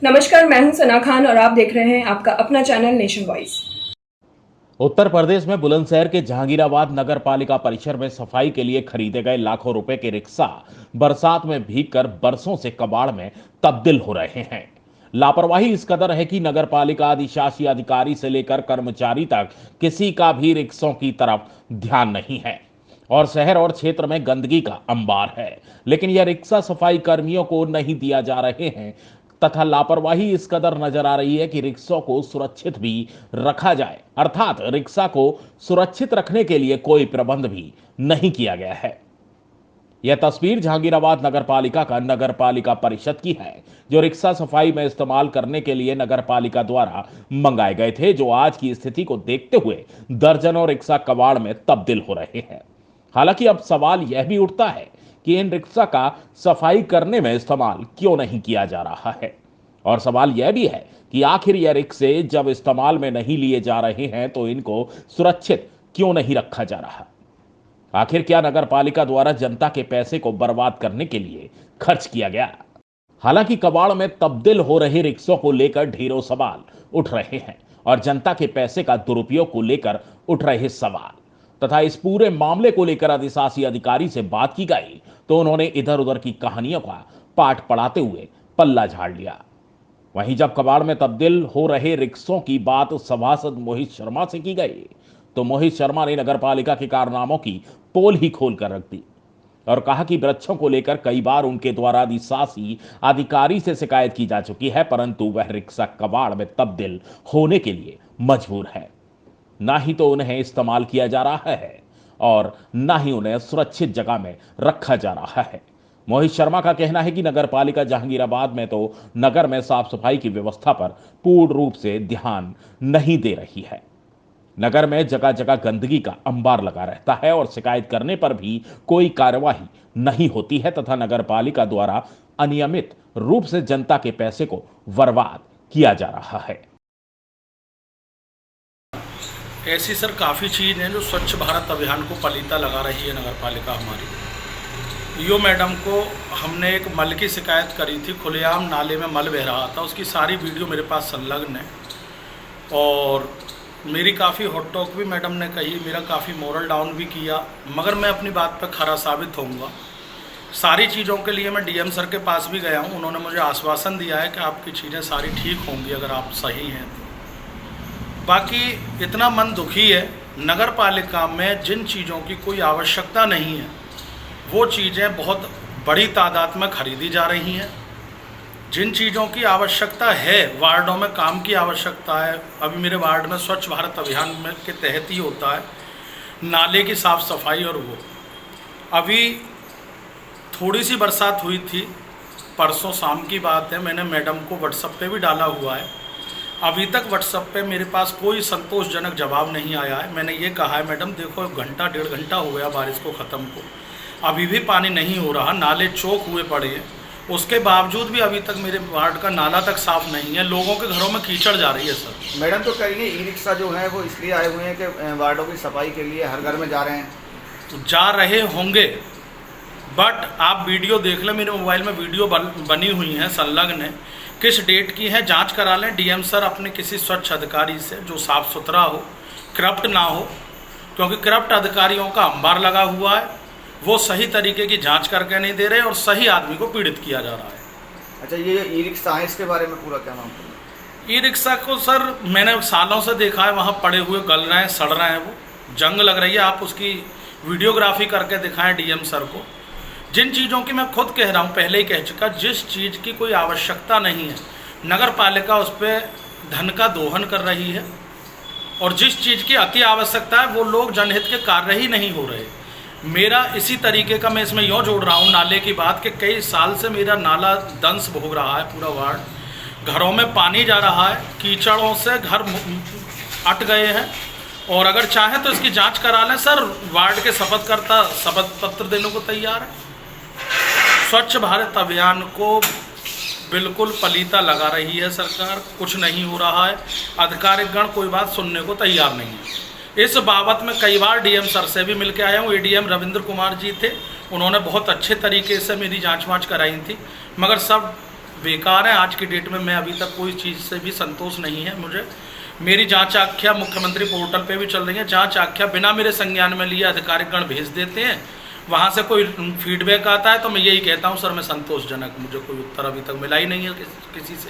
नमस्कार, मैं हूं सना खान और आप देख रहे हैं आपका अपना channel nation voice. Uttar Pradesh में बुलंदशहर के जहांगीराबाद नगर पालिका परिसर में सफाई के लिए खरीदे गए लाखों रुपए के रिक्शा बरसात में भीगकर बरसों से कबाड़ में तब्दील हो रहे हैं। लापरवाही इस कदर है कि नगर पालिका अधिशासी अधिकारी से लेकर कर्मचारी तक किसी का भी रिक्शों की तरफ ध्यान नहीं है और शहर और क्षेत्र में गंदगी का अंबार है। लेकिन यह रिक्शा सफाई कर्मियों को नहीं दिया जा रहे हैं तथा लापरवाही इस कदर नजर आ रही है कि रिक्शा को सुरक्षित भी रखा जाए, अर्थात रिक्शा को सुरक्षित रखने के लिए कोई प्रबंध भी नहीं किया गया है। यह तस्वीर जहांगीराबाद नगर पालिका का नगर पालिका परिषद की है, जो रिक्शा सफाई में इस्तेमाल करने के लिए नगर पालिका द्वारा मंगाए गए थे, जो आज की स्थिति को देखते हुए दर्जनों रिक्शा कबाड़ में तब्दील हो रहे हैं। हालांकि अब सवाल यह भी उठता है कि इन रिक्शा का सफाई करने में इस्तेमाल क्यों नहीं किया जा रहा है, और सवाल यह भी है कि आखिर यह रिक्शे जब इस्तेमाल में नहीं लिए जा रहे हैं तो इनको सुरक्षित क्यों नहीं रखा जा रहा। आखिर क्या नगर पालिका द्वारा जनता के पैसे को बर्बाद करने के लिए खर्च किया गया। हालांकि कबाड़ में तब्दील हो रहे रिक्शों को लेकर ढेरों सवाल उठ रहे हैं और जनता के पैसे का दुरुपयोग को लेकर उठ रहे सवाल तथा इस पूरे मामले को लेकर अधिशासी अधिकारी से बात की गई तो उन्होंने इधर उधर की कहानियों का पाठ पढ़ाते हुए पल्ला झाड़ लिया। वहीं जब कबाड़ में तब्दील हो रहे रिक्शों की बात सभासद मोहित शर्मा से की गई तो मोहित शर्मा ने नगर पालिका के कारनामों की पोल ही खोल कर रख दी और कहा कि वृक्षों को लेकर कई बार उनके द्वारा अधिशासी अधिकारी से शिकायत की जा चुकी है, परंतु वह रिक्शा कबाड़ में तब्दील होने के लिए मजबूर है। ना ही तो उन्हें इस्तेमाल किया जा रहा है और ना ही उन्हें सुरक्षित जगह में रखा जा रहा है। मोहित शर्मा का कहना है कि नगर पालिका जहांगीराबाद में तो नगर में साफ सफाई की व्यवस्था पर पूर्ण रूप से ध्यान नहीं दे रही है। नगर में जगह जगह गंदगी का अंबार लगा रहता है और शिकायत करने पर भी कोई कार्यवाही नहीं होती है तथा नगर पालिका द्वारा अनियमित रूप से जनता के पैसे को बर्बाद किया जा रहा है। ऐसी सर काफ़ी चीज़ हैं जो स्वच्छ भारत अभियान को पलीता लगा रही है नगर पालिका हमारी। ईओ मैडम को हमने एक मल की शिकायत करी थी, खुलेआम नाले में मल बह रहा था, उसकी सारी वीडियो मेरे पास संलग्न है और मेरी काफ़ी हॉट टॉक भी मैडम ने कही, मेरा काफ़ी मोरल डाउन भी किया, मगर मैं अपनी बात पर खरा साबित होऊंगा। सारी चीज़ों के लिए मैं डीएम सर के पास भी गया हूँ, उन्होंने मुझे आश्वासन दिया है कि आपकी चीज़ें सारी ठीक होंगी अगर आप सही हैं तो। बाकी इतना मन दुखी है, नगर पालिका में जिन चीज़ों की कोई आवश्यकता नहीं है वो चीज़ें बहुत बड़ी तादाद में खरीदी जा रही हैं। जिन चीज़ों की आवश्यकता है, वार्डों में काम की आवश्यकता है, अभी मेरे वार्ड में स्वच्छ भारत अभियान में के तहत ही होता है नाले की साफ़ सफाई, और वो अभी थोड़ी सी बरसात हुई थी, परसों शाम की बात है, मैंने मैडम को व्हाट्सएप पे भी डाला हुआ है, अभी तक व्हाट्सएप पे मेरे पास कोई संतोषजनक जवाब नहीं आया है। मैंने ये कहा है मैडम देखो घंटा डेढ़ घंटा हो गया बारिश को ख़त्म को, अभी भी पानी नहीं हो रहा, नाले चौक हुए पड़े हैं, उसके बावजूद भी अभी तक मेरे वार्ड का नाला तक साफ़ नहीं है, लोगों के घरों में कीचड़ जा रही है। सर मैडम तो कह रही है ई रिक्शा जो है वो इसलिए आए हुए हैं कि वार्डों की सफाई के लिए हर घर में जा रहे हैं। तो जा रहे होंगे, बट आप वीडियो देख लें, मेरे मोबाइल में वीडियो बनी हुई है, संलग्न है, किस डेट की है जांच करा लें। डीएम सर अपने किसी स्वच्छ अधिकारी से जो साफ़ सुथरा हो, करप्ट ना हो, क्योंकि करप्ट अधिकारियों का अंबार लगा हुआ है, वो सही तरीके की जांच करके नहीं दे रहे और सही आदमी को पीड़ित किया जा रहा है। अच्छा, ये ई रिक्शा है, इसके बारे में पूरा क्या नाम? ई रिक्शा को सर मैंने सालों से देखा है, वहाँ पड़े हुए गल रहे हैं, सड़ रहे हैं, वो जंग लग रही है। आप उसकी वीडियोग्राफी करके दिखाएं डीएम सर को। जिन चीज़ों की मैं खुद कह रहा हूँ, पहले ही कह चुका, जिस चीज़ की कोई आवश्यकता नहीं है नगर पालिका उस पर धन का दोहन कर रही है, और जिस चीज़ की अति आवश्यकता है वो लोग जनहित के कार्य ही नहीं हो रहे। मेरा इसी तरीके का मैं इसमें यूँ जोड़ रहा हूँ नाले की बात कि कई साल से मेरा नाला दंश भोग रहा है, पूरा वार्ड, घरों में पानी जा रहा है, कीचड़ों से घर अट गए हैं, और अगर चाहें तो इसकी जांच करा लें सर। वार्ड के शपथकर्ता शपथ पत्र देने को तैयार है। स्वच्छ भारत अभियान को बिल्कुल पलीता लगा रही है सरकार, कुछ नहीं हो रहा है, अधिकारीगण कोई बात सुनने को तैयार नहीं है। इस बाबत में कई बार डीएम सर से भी मिल के आया हूँ। एडीएम रविंद्र कुमार जी थे, उन्होंने बहुत अच्छे तरीके से मेरी जांच वाँच कराई थी, मगर सब बेकार है। आज की डेट में मैं अभी तक कोई चीज़ से भी संतोष नहीं है मुझे। मेरी जांच आख्या मुख्यमंत्री पोर्टल पे भी चल रही है, जांच आख्या बिना मेरे संज्ञान में लिए अधिकारीगण भेज देते हैं। वहाँ से कोई फीडबैक आता है तो मैं यही कहता हूँ सर मैं संतोषजनक, मुझे कोई उत्तर अभी तक मिला ही नहीं है किसी से।